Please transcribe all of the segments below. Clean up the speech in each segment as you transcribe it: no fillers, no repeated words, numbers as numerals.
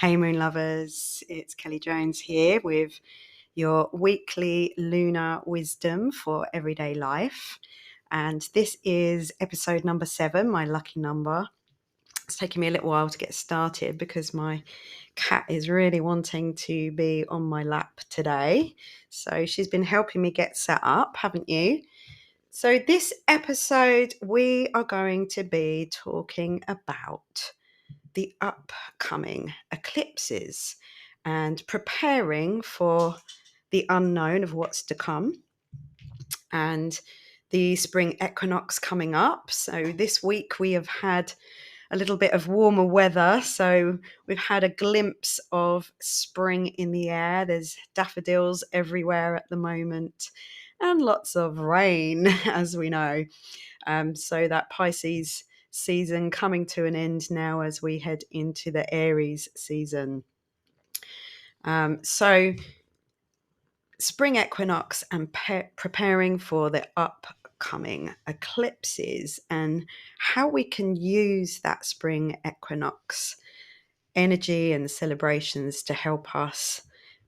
Hey Moon Lovers, it's Kelly Jones here with your weekly lunar wisdom for everyday life. And this is episode number 7, my lucky number. It's taken me a little while to get started because my cat is really wanting to be on my lap today. So she's been helping me get set up, haven't you? So this episode, we are going to be talking about the upcoming eclipses and preparing for the unknown of what's to come, and the spring equinox coming up. So this week we have had a little bit of warmer weather, so we've had a glimpse of spring in the air. There's daffodils everywhere at the moment and lots of rain, as we know. So that Pisces season coming to an end now as we head into the Aries season. So spring equinox and preparing for the upcoming eclipses and how we can use that spring equinox energy and celebrations to help us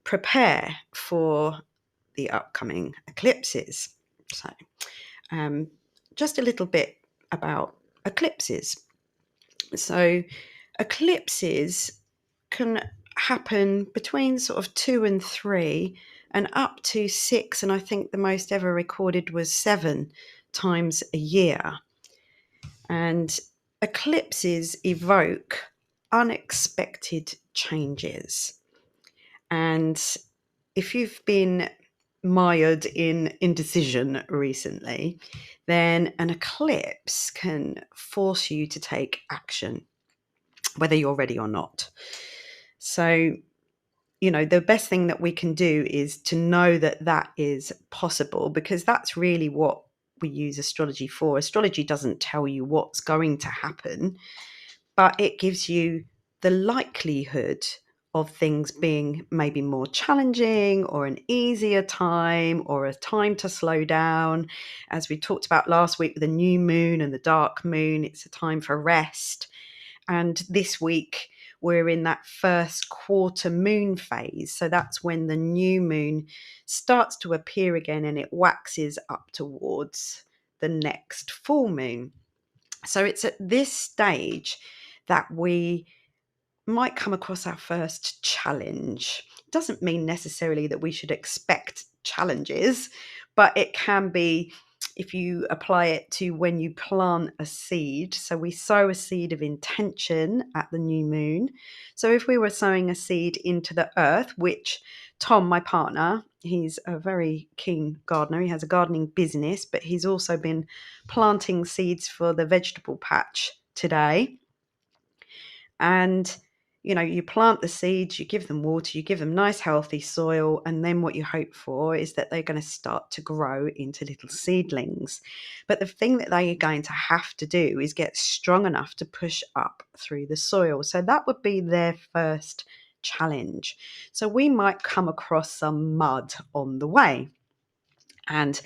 prepare for the upcoming eclipses. So just a little bit about eclipses. So eclipses can happen between sort of 2 and 3 and up to 6, and I think the most ever recorded was 7 times a year. And eclipses evoke unexpected changes. And if you've been mired in indecision recently, then an eclipse can force you to take action, whether you're ready or not. So, the best thing that we can do is to know that that is possible, because that's really what we use astrology for. Astrology doesn't tell you what's going to happen, but it gives you the likelihood of things being maybe more challenging or an easier time or a time to slow down. As we talked about last week with the new moon and the dark moon, it's a time for rest. And this week we're in that first quarter moon phase. So that's when the new moon starts to appear again and it waxes up towards the next full moon. So it's at this stage that we might come across our first challenge. Doesn't mean necessarily that we should expect challenges, but it can be if you apply it to when you plant a seed. So we sow a seed of intention at the new moon. So if we were sowing a seed into the earth, which Tom, my partner, he's a very keen gardener. He has a gardening business, but he's also been planting seeds for the vegetable patch today. And you plant the seeds, you give them water, you give them nice healthy soil, and then what you hope for is that they're going to start to grow into little seedlings. But the thing that they are going to have to do is get strong enough to push up through the soil. So that would be their first challenge. So we might come across some mud on the way. And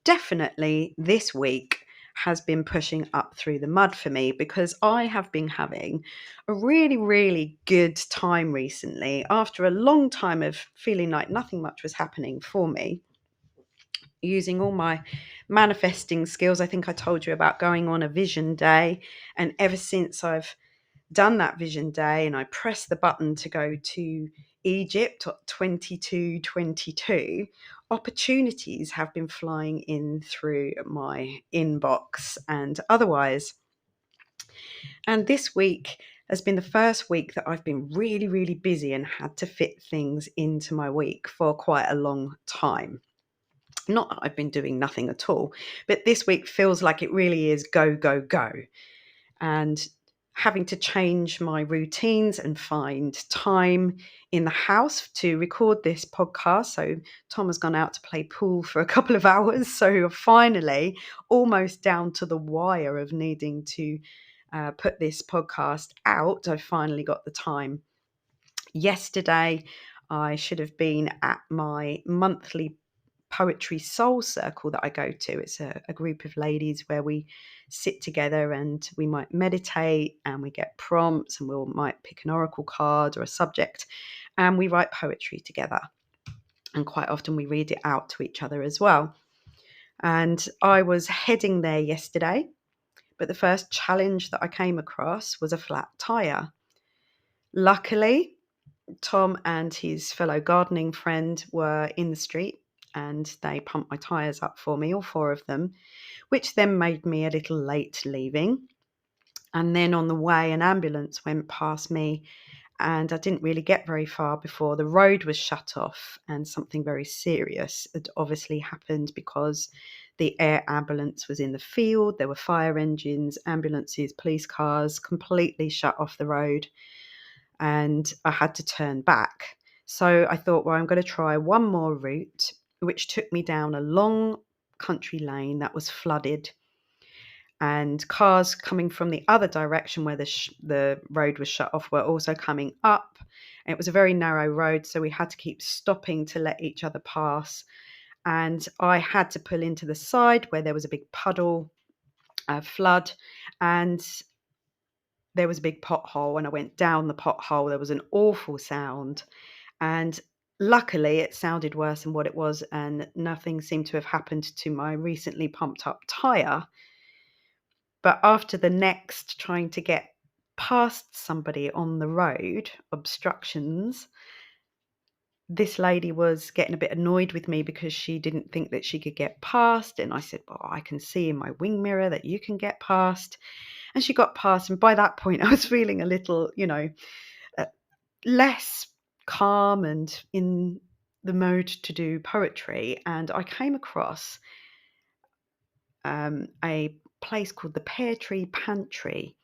definitely this week has been pushing up through the mud for me, because I have been having a really, really good time recently after a long time of feeling like nothing much was happening for me. Using all my manifesting skills. I think I told you about going on a vision day, and ever since I've done that vision day and I pressed the button to go to Egypt 2222, opportunities have been flying in through my inbox and otherwise. And this week has been the first week that I've been really, really busy and had to fit things into my week for quite a long time. Not that I've been doing nothing at all, but this week feels like it really is go, go, go. And having to change my routines and find time in the house to record this podcast. So Tom has gone out to play pool for a couple of hours. So finally, almost down to the wire of needing to put this podcast out, I finally got the time. Yesterday, I should have been at my monthly poetry soul circle that I go to. It's a group of ladies where we sit together and we might meditate and we get prompts and we might pick an oracle card or a subject and we write poetry together. And quite often we read it out to each other as well. And I was heading there yesterday, but the first challenge that I came across was a flat tire. Luckily, Tom and his fellow gardening friend were in the street and they pumped my tyres up for me, all four of them, which then made me a little late leaving. And then on the way, an ambulance went past me and I didn't really get very far before the road was shut off and something very serious had obviously happened because the air ambulance was in the field. There were fire engines, ambulances, police cars completely shut off the road and I had to turn back. So I thought, well, I'm going to try one more route, which took me down a long country lane that was flooded and cars coming from the other direction where the road was shut off were also coming up. And it was a very narrow road, so we had to keep stopping to let each other pass. And I had to pull into the side where there was a big puddle, flood, and there was a big pothole. And I went down the pothole. There was an awful sound. And luckily, it sounded worse than what it was, and nothing seemed to have happened to my recently pumped up tyre. But after the next trying to get past somebody on the road, obstructions, this lady was getting a bit annoyed with me because she didn't think that she could get past. And I said, well, I can see in my wing mirror that you can get past. And she got past. And by that point, I was feeling a little, less calm and in the mode to do poetry. And I came across a place called the Pear Tree Pantry,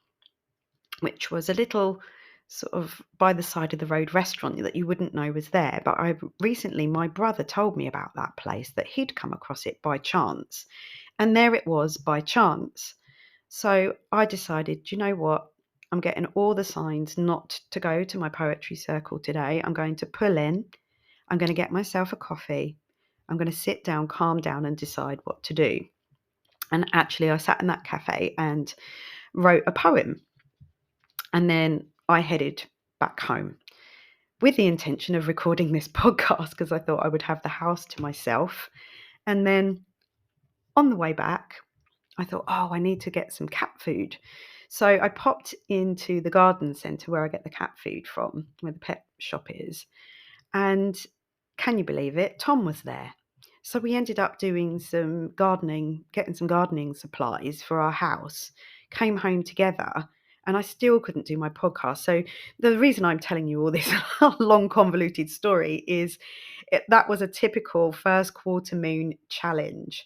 which was a little sort of by the side of the road restaurant that you wouldn't know was there. But recently, my brother told me about that place, that he'd come across it by chance. And there it was by chance. So I decided, you know what? I'm getting all the signs not to go to my poetry circle today. I'm going to pull in. I'm going to get myself a coffee. I'm going to sit down, calm down, and decide what to do. And actually, I sat in that cafe and wrote a poem. And then I headed back home with the intention of recording this podcast because I thought I would have the house to myself. And then on the way back, I thought, oh, I need to get some cat food. So I popped into the garden centre where I get the cat food from, where the pet shop is. And can you believe it? Tom was there. So we ended up doing some gardening, getting some gardening supplies for our house, came home together, and I still couldn't do my podcast. So the reason I'm telling you all this long, convoluted story is that was a typical first quarter moon challenge.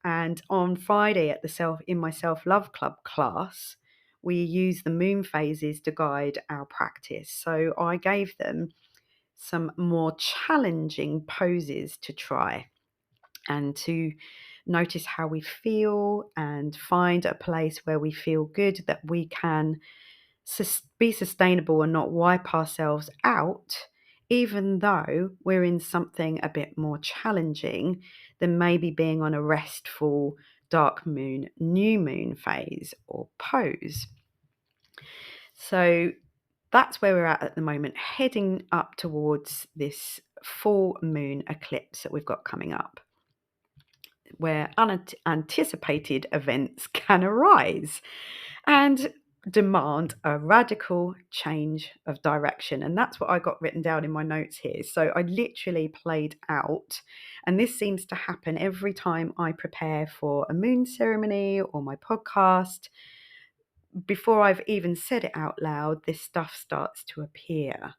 And on Friday at in my self-love club class, we use the moon phases to guide our practice. So I gave them some more challenging poses to try and to notice how we feel and find a place where we feel good, that we can be sustainable and not wipe ourselves out, even though we're in something a bit more challenging than maybe being on a restful dark moon, new moon phase or pose. So that's where we're at the moment, heading up towards this full moon eclipse that we've got coming up, where unanticipated events can arise and demand a radical change of direction. And that's what I got written down in my notes here. So I literally played out, and this seems to happen every time I prepare for a moon ceremony or my podcast. Before I've even said it out loud, this stuff starts to appear.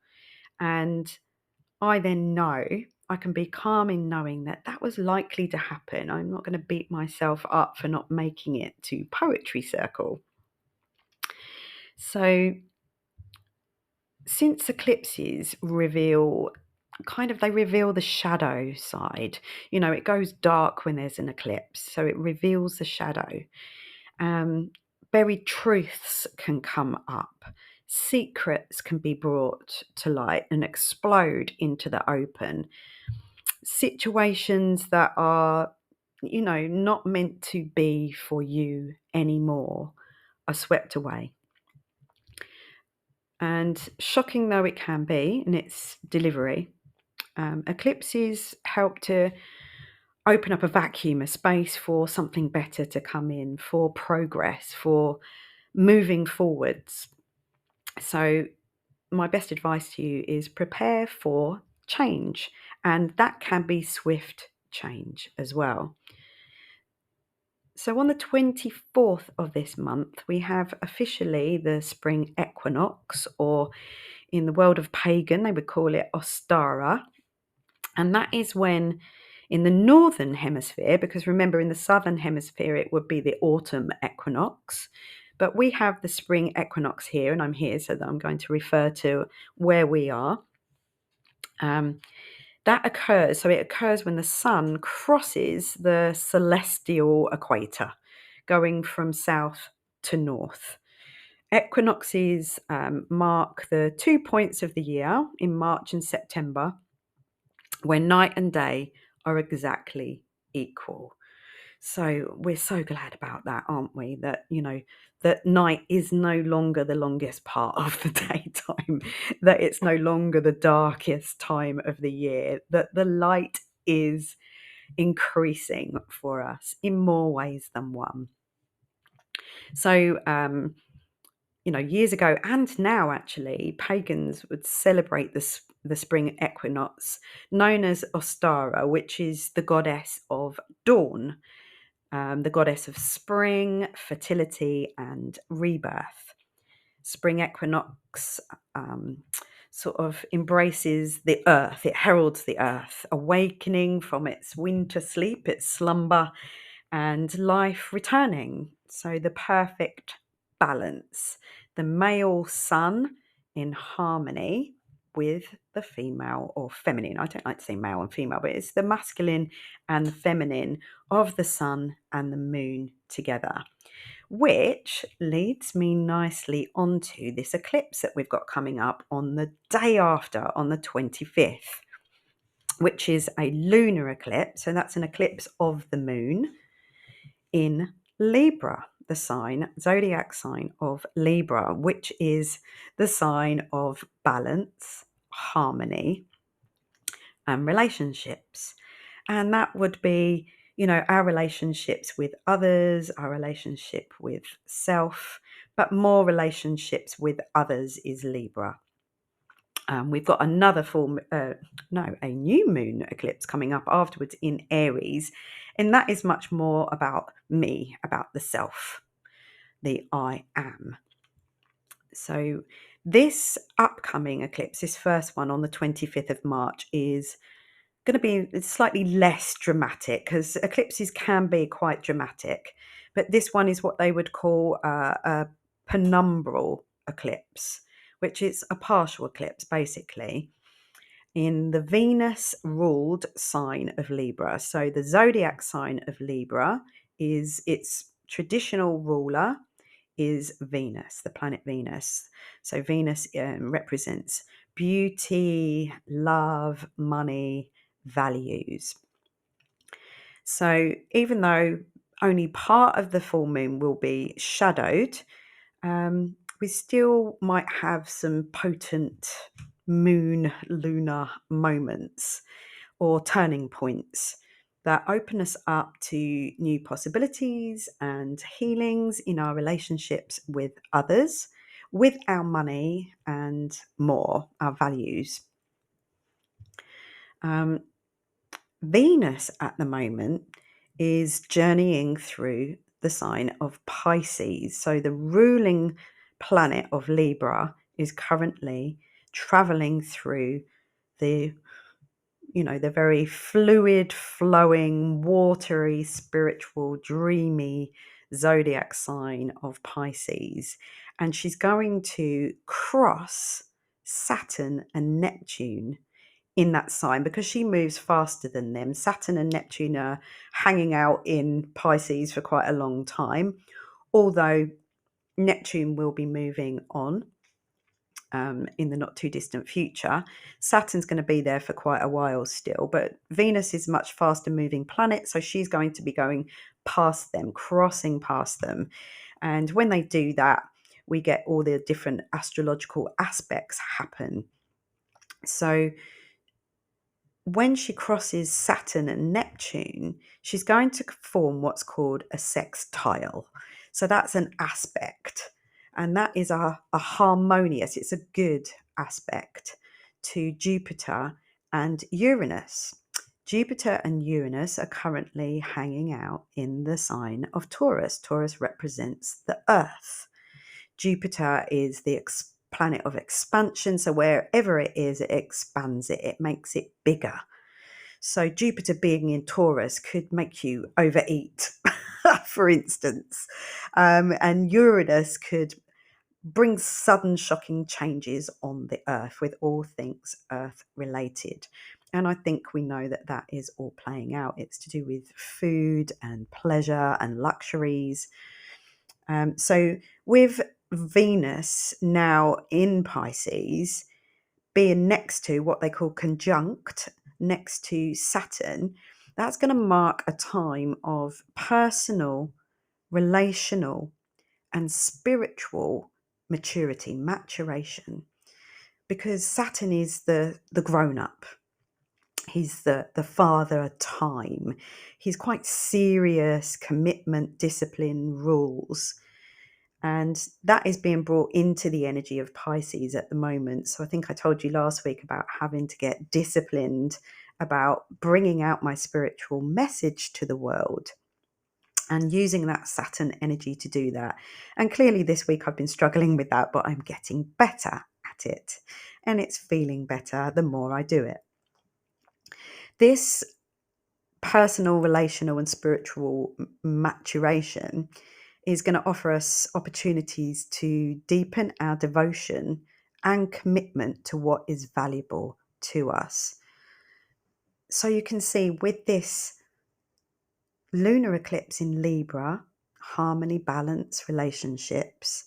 And I then know, I can be calm in knowing that that was likely to happen. I'm not going to beat myself up for not making it to Poetry Circle. So since eclipses reveal the shadow side, it goes dark when there's an eclipse. So it reveals the shadow. Buried truths can come up. Secrets can be brought to light and explode into the open. situations that are, not meant to be for you anymore are swept away. And shocking though it can be in its delivery, eclipses help to open up a vacuum, a space for something better to come in, for progress, for moving forwards. So, my best advice to you is prepare for change, and that can be swift change as well. So, on the 24th of this month, we have officially the spring equinox, or in the world of pagan, they would call it Ostara. And that is when, in the northern hemisphere, because remember, in the southern hemisphere, it would be the autumn equinox. But we have the spring equinox here, and I'm here so that I'm going to refer to where we are. That occurs, so it occurs when the sun crosses the celestial equator, going from south to north. Equinoxes mark the 2 points of the year in March and September when night and day are exactly equal. So we're so glad about that, aren't we? That, that night is no longer the longest part of the daytime, that it's no longer the darkest time of the year, that the light is increasing for us in more ways than one. So, years ago and now, actually, pagans would celebrate the spring equinox, known as Ostara, which is the goddess of dawn, the goddess of spring, fertility, and rebirth. Spring equinox sort of embraces the earth, it heralds the earth, awakening from its winter sleep, its slumber, and life returning. So the perfect balance, the male sun in harmony with the female or feminine. I don't like to say male and female, but it's the masculine and the feminine of the sun and the moon together, which leads me nicely onto this eclipse that we've got coming up on the day after, on the 25th, which is a lunar eclipse. So that's an eclipse of the moon in Libra, the zodiac sign of Libra, which is the sign of balance, harmony, and relationships. And that would be, our relationships with others, our relationship with self, but more relationships with others is Libra. We've got another a new moon eclipse coming up afterwards in Aries, and that is much more about me, about the self, the I am. So this upcoming eclipse, this first one on the 25th of March, is going to be slightly less dramatic, because eclipses can be quite dramatic, but this one is what they would call a penumbral eclipse, which is a partial eclipse basically in the Venus ruled sign of Libra. So the zodiac sign of Libra is its traditional ruler is Venus, the planet Venus. So Venus represents beauty, love, money, values. So even though only part of the full moon will be shadowed, we still might have some potent moon lunar moments or turning points that open us up to new possibilities and healings in our relationships with others, with our money, and more, our values. Venus at the moment is journeying through the sign of Pisces. So the ruling planet of Libra is currently traveling through the very fluid, flowing, watery, spiritual, dreamy zodiac sign of Pisces. And she's going to cross Saturn and Neptune in that sign because she moves faster than them. Saturn and Neptune are hanging out in Pisces for quite a long time, although Neptune will be moving on. in the not too distant future. Saturn's going to be there for quite a while still, but Venus is a much faster moving planet, so she's going to be going past them, crossing past them. And when they do that, we get all the different astrological aspects happen. So when she crosses Saturn and Neptune, she's going to form what's called a sextile. So that's an aspect, and that is a harmonious, it's a good aspect to Jupiter and Uranus. Jupiter and Uranus are currently hanging out in the sign of Taurus. Taurus represents the Earth. Jupiter is the planet of expansion, so wherever it is, it expands it, it makes it bigger. So Jupiter being in Taurus could make you overeat, for instance, and Uranus could bring sudden shocking changes on the Earth with all things Earth related. And I think we know that that is all playing out. It's to do with food and pleasure and luxuries. So with Venus now in Pisces, being next to what they call conjunct, next to Saturn, that's going to mark a time of personal, relational, and spiritual maturity, maturation, because Saturn is the grown up. He's the father of time. He's quite serious, commitment, discipline, rules. And that is being brought into the energy of Pisces at the moment. So I think I told you last week about having to get disciplined about bringing out my spiritual message to the world and using that Saturn energy to do that. And clearly this week I've been struggling with that, but I'm getting better at it. And it's feeling better the more I do it. This personal, relational, and spiritual maturation is going to offer us opportunities to deepen our devotion and commitment to what is valuable to us. So you can see with this lunar eclipse in Libra, harmony, balance, relationships,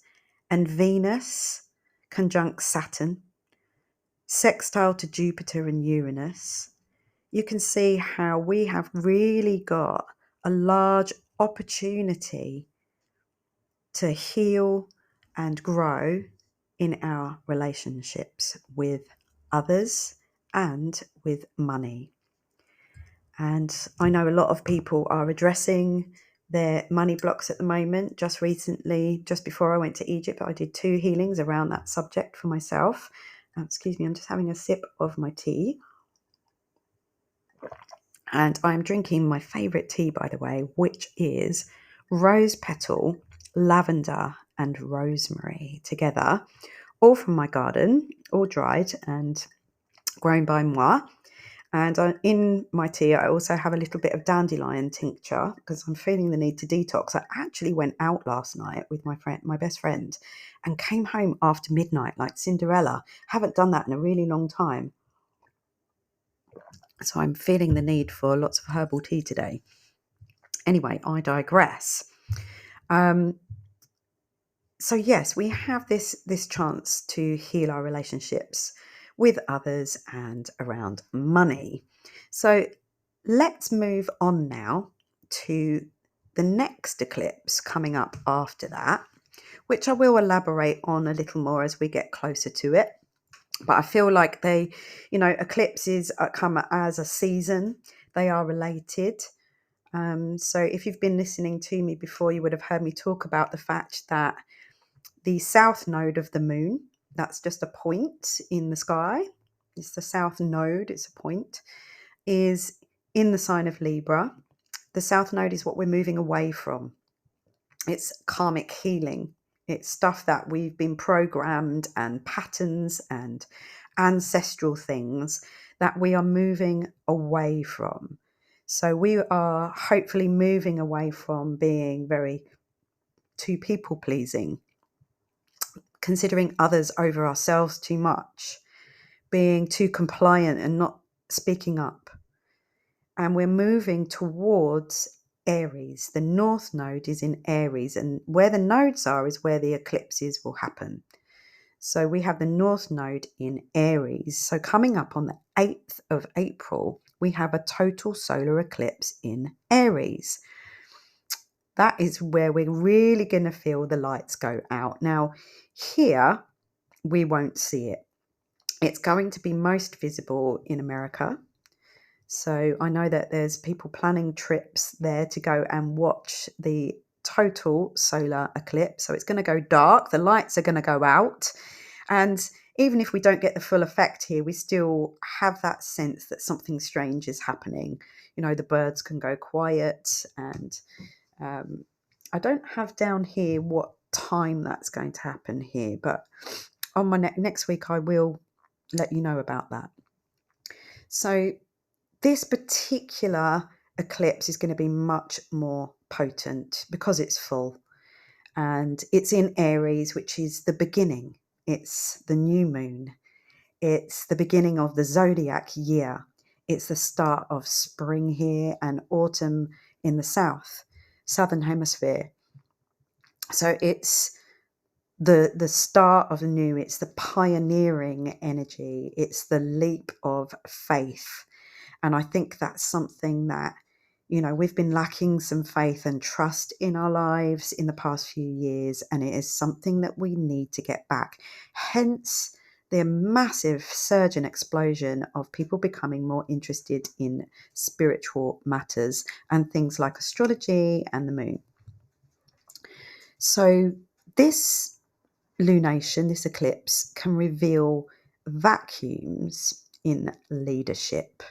and Venus conjunct Saturn, sextile to Jupiter and Uranus, you can see how we have really got a large opportunity to heal and grow in our relationships with others and with money. And I know a lot of people are addressing their money blocks at the moment. Just recently, just before I went to Egypt, I did 2 healings around that subject for myself. Excuse me, I'm just having a sip of my tea. And I'm drinking my favourite tea, by the way, which is rose petal, lavender and rosemary together, all from my garden, all dried and grown by moi. And in my tea, I also have a little bit of dandelion tincture because I'm feeling the need to detox. I actually went out last night with my best friend, and came home after midnight like Cinderella. Haven't done that in a really long time. So I'm feeling the need for lots of herbal tea today. Anyway, I digress. So yes, we have this chance to heal our relationships with others and around money. So let's move on now to the next eclipse coming up after that, which I will elaborate on a little more as we get closer to it. But I feel like eclipses come as a season. They are related. So if you've been listening to me before, you would have heard me talk about the fact that the south node of the moon, that's just a point in the sky. It's the south node, it's a point, is in the sign of Libra. The south node is what we're moving away from. It's karmic healing. It's stuff that we've been programmed and patterns and ancestral things that we are moving away from. So we are hopefully moving away from being very too people pleasing, considering others over ourselves too much, being too compliant and not speaking up. And we're moving towards Aries. The north node is in Aries, and where the nodes are is where the eclipses will happen. So we have the North Node in Aries. So coming up on the 8th of April, we have a total solar eclipse in Aries. That is where we're really going to feel the lights go out. Now, here we won't see it. It's going to be most visible in America. So I know that there's people planning trips there to go and watch the total solar eclipse. So it's going to go dark. The lights are going to go out. And even if we don't get the full effect here, we still have that sense that something strange is happening. You know, the birds can go quiet, and I don't have down here what time that's going to happen here, but on my next week I will let you know about that. So this particular eclipse is going to be much more potent because it's full, and it's in Aries, which is the beginning. It's the new moon. It's the beginning of the zodiac year. It's the start of spring here and autumn in the southern hemisphere. So it's the start of the new. It's the pioneering energy. It's the leap of faith. And I think that's something that, you know, we've been lacking some faith and trust in our lives in the past few years, and it is something that we need to get back. Hence the massive surge and explosion of people becoming more interested in spiritual matters and things like astrology and the moon. So this lunation, this eclipse, can reveal vacuums in leadership.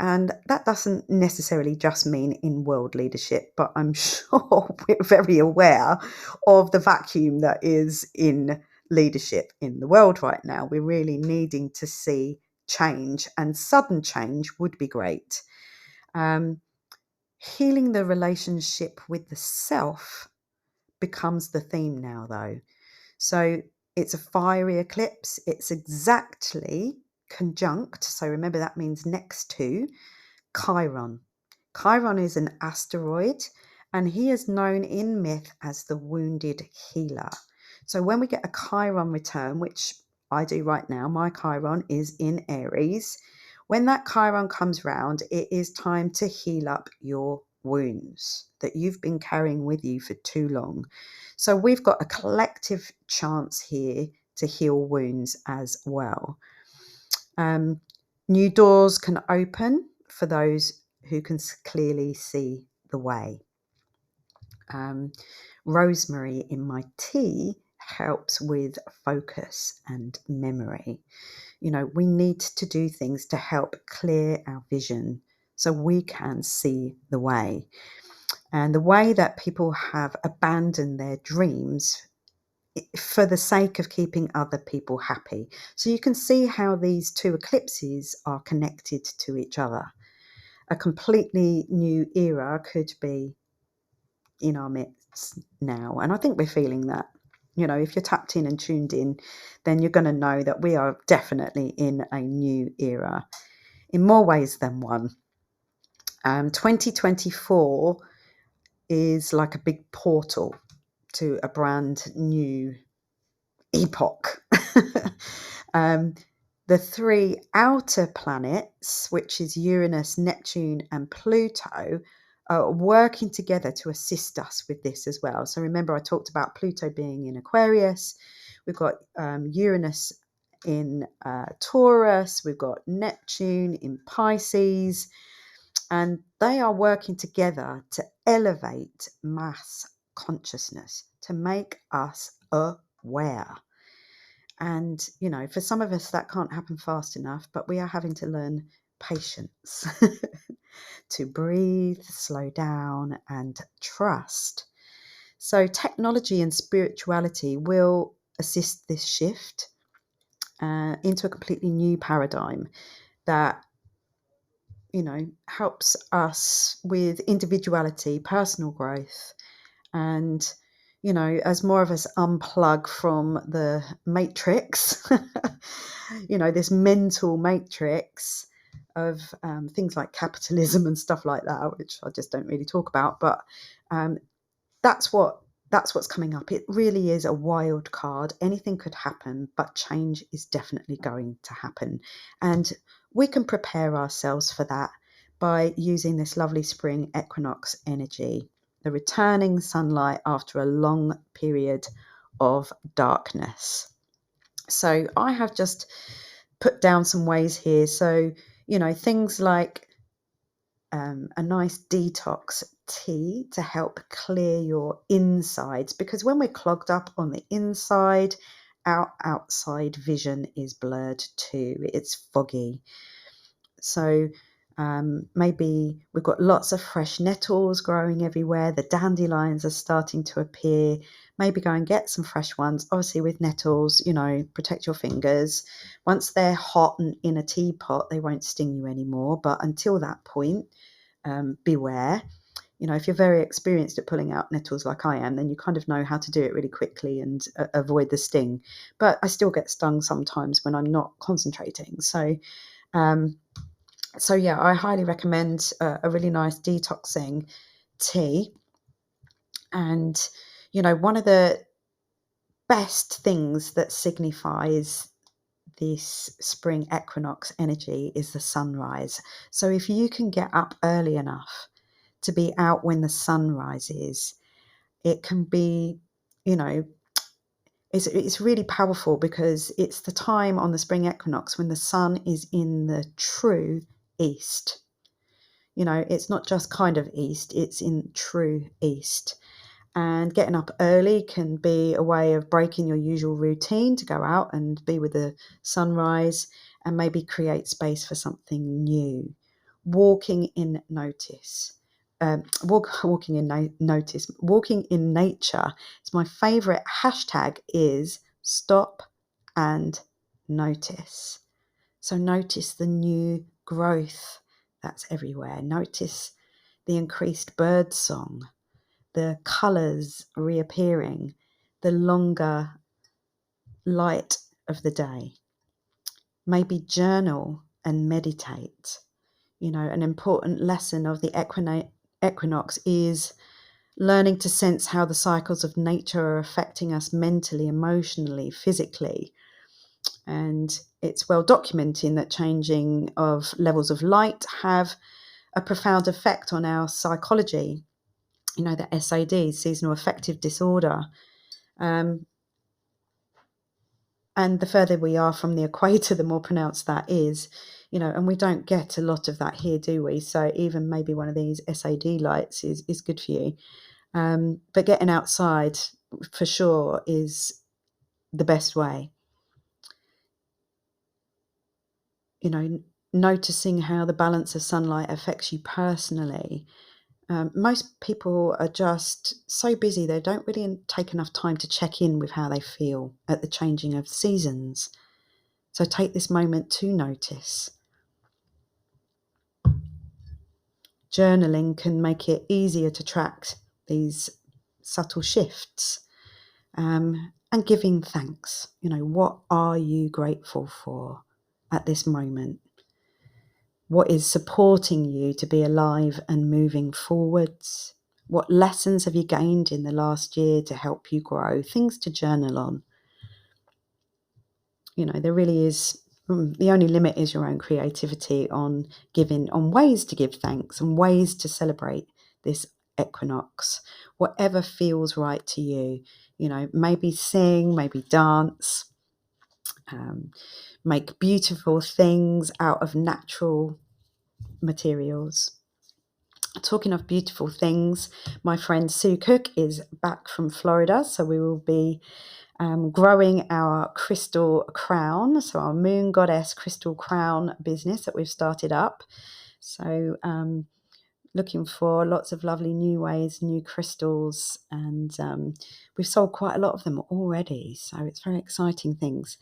And that doesn't necessarily just mean in world leadership, but I'm sure we're very aware of the vacuum that is in leadership in the world right now. We're really needing to see change, and sudden change would be great. Healing the relationship with the self becomes the theme now, though. So it's a fiery eclipse. It's exactly conjunct. So remember, that means next to Chiron. Chiron is an asteroid, and he is known in myth as the wounded healer. So when we get a Chiron return, which I do right now, my Chiron is in Aries. When that Chiron comes round, it is time to heal up your wounds that you've been carrying with you for too long. So we've got a collective chance here to heal wounds as well. New doors can open for those who can clearly see the way. Rosemary in my tea helps with focus and memory. You know, we need to do things to help clear our vision so we can see the way. And the way that people have abandoned their dreams for the sake of keeping other people happy. So you can see how these two eclipses are connected to each other. A completely new era could be in our midst now. And I think we're feeling that. You know, if you're tapped in and tuned in, then you're going to know that we are definitely in a new era in more ways than one. 2024 is like a big portal to a brand new epoch. The three outer planets, which is Uranus, Neptune, and Pluto, are working together to assist us with this as well. So remember, I talked about Pluto being in Aquarius. We've got Uranus in Taurus. We've got Neptune in Pisces. And they are working together to elevate mass consciousness, to make us aware. And, you know, for some of us, that can't happen fast enough, but we are having to learn patience to breathe, slow down, and trust. So technology and spirituality will assist this shift into a completely new paradigm that, you know, helps us with individuality, personal growth, and, you know, as more of us unplug from the matrix, you know, this mental matrix of things like capitalism and stuff like that, which I just don't really talk about. But that's what that's what's coming up. It really is a wild card. Anything could happen, but change is definitely going to happen. And we can prepare ourselves for that by using this lovely spring equinox energy, the returning sunlight after a long period of darkness. So I have just put down some ways here. So, things like a nice detox tea to help clear your insides, because when we're clogged up on the inside, our outside vision is blurred too. It's foggy. So maybe we've got lots of fresh nettles growing everywhere. The dandelions are starting to appear. Maybe go and get some fresh ones. Obviously with nettles, protect your fingers. Once they're hot and in a teapot, they won't sting you anymore. But until that point, beware. If you're very experienced at pulling out nettles like I am, then you kind of know how to do it really quickly and avoid the sting. But I still get stung sometimes when I'm not concentrating. So yeah, I highly recommend a really nice detoxing tea. And, one of the best things that signifies this spring equinox energy is the sunrise. So if you can get up early enough to be out when the sun rises, it can be, it's really powerful, because it's the time on the spring equinox when the sun is in the true east. It's not just kind of east, it's in true east. And getting up early can be a way of breaking your usual routine to go out and be with the sunrise and maybe create space for something new. Walking in notice. Walking in notice. Walking in nature. It's my favourite hashtag is stop and notice. So notice the new growth that's everywhere. Notice the increased bird song, the colours reappearing, the longer light of the day. Maybe journal and meditate. An important lesson of the equinox is learning to sense how the cycles of nature are affecting us mentally, emotionally, physically. And it's well documented that changing of levels of light have a profound effect on our psychology. The SAD, seasonal affective disorder. And the further we are from the equator, the more pronounced that is, and we don't get a lot of that here, do we? So even maybe one of these SAD lights is good for you. But getting outside for sure is the best way. Noticing how the balance of sunlight affects you personally. Most people are just so busy, they don't really take enough time to check in with how they feel at the changing of seasons. So take this moment to notice. Journaling can make it easier to track these subtle shifts, and giving thanks. What are you grateful for at this moment? What is supporting you to be alive and moving forwards? What lessons have you gained in the last year to help you grow? Things to journal on. There really is, the only limit is your own creativity on giving, on ways to give thanks and ways to celebrate this equinox. Whatever feels right to you. Maybe sing, maybe dance, make beautiful things out of natural materials. Talking of beautiful things, my friend Sue Cook is back from Florida, so we will be growing our crystal crown, so our moon goddess crystal crown business that we've started up. So looking for lots of lovely new ways, new crystals, and we've sold quite a lot of them already, so it's very exciting things.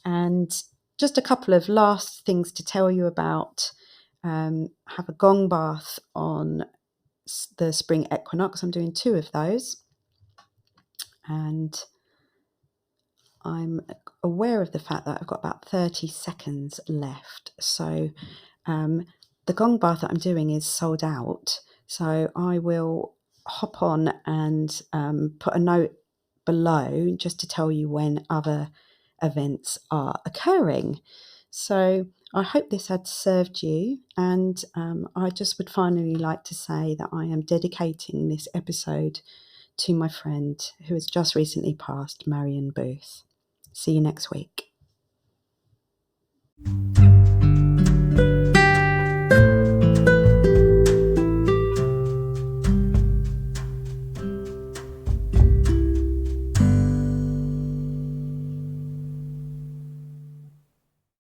And just a couple of last things to tell you about. Have a gong bath on the spring equinox. I'm doing 2 of those, and I'm aware of the fact that I've got about 30 seconds left. So the gong bath that I'm doing is sold out. So I will hop on and put a note below just to tell you when other events are occurring. So I hope this had served you, and I just would finally like to say that I am dedicating this episode to my friend who has just recently passed, Marion Booth. See you next week.